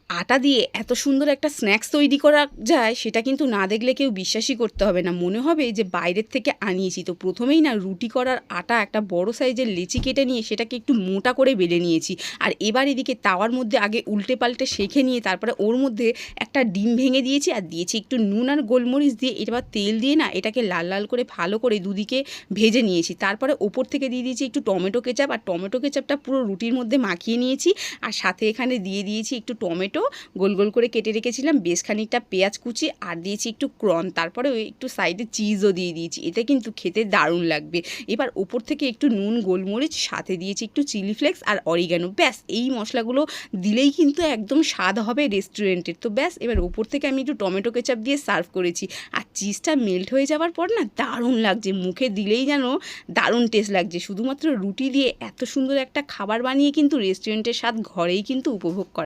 আটা দিয়ে এত সুন্দর একটা স্ন্যাক্স তৈরি করা যায় সেটা কিন্তু না দেখলে কেউ বিশ্বাসই করতে হবে না, মনে হবে যে বাইরের থেকে আনিয়েছি। তো প্রথমেই না রুটি করার আটা একটা বড় সাইজের লেচি কেটে নিয়ে সেটাকে একটু মোটা করে বেলে নিয়েছি। আর এবার এদিকে তাওয়ার মধ্যে আগে উল্টে পাল্টে সেঁকে নিয়ে তারপরে ওর মধ্যে একটা ডিম ভেঙে দিয়েছি আর দিয়েছি একটু নুন আর গোলমরিচ দিয়ে, এবার তেল দিয়ে না এটাকে লাল লাল করে ভালো করে দুদিকে ভেজে নিয়েছি। তারপরে ওপর থেকে দিয়ে দিয়েছি একটু টমেটো কেচাপ, আর টমেটো কেচাপটা পুরো রুটির মধ্যে মাখিয়ে নিয়েছি। আর সাথে এখানে দিয়ে দিয়েছি একটু টমেটো গোল গোল করে কেটে রেখেছিলাম, বেশ খানিকটা পেঁয়াজ কুচি, আর দিয়েছি একটু ক্রন, তারপরে ওই একটু সাইডে চিজও দিয়ে দিয়েছি। এতে কিন্তু খেতে দারুণ লাগবে। এবার ওপর থেকে একটু নুন গোলমরিচ, সাথে দিয়েছি একটু চিলি ফ্লেক্স আর অরিগ্যানো। ব্যাস এই মশলাগুলো দিলেই কিন্তু একদম স্বাদ হবে রেস্টুরেন্টের। তো ব্যাস এবার ওপর থেকে আমি একটু টমেটো কেচাপ দিয়ে সার্ভ করেছি। আর চিজটা মেল্ট হয়ে যাওয়ার পর না দারুণ লাগছে, মুখে দিলেই যেন দারুণ টেস্ট লাগছে। শুধুমাত্র রুটি দিয়ে এত সুন্দর একটা খাবার বানিয়ে কিন্তু রেস্টুরেন্টের স্বাদ ঘরেই কিন্তু উপভোগ করা।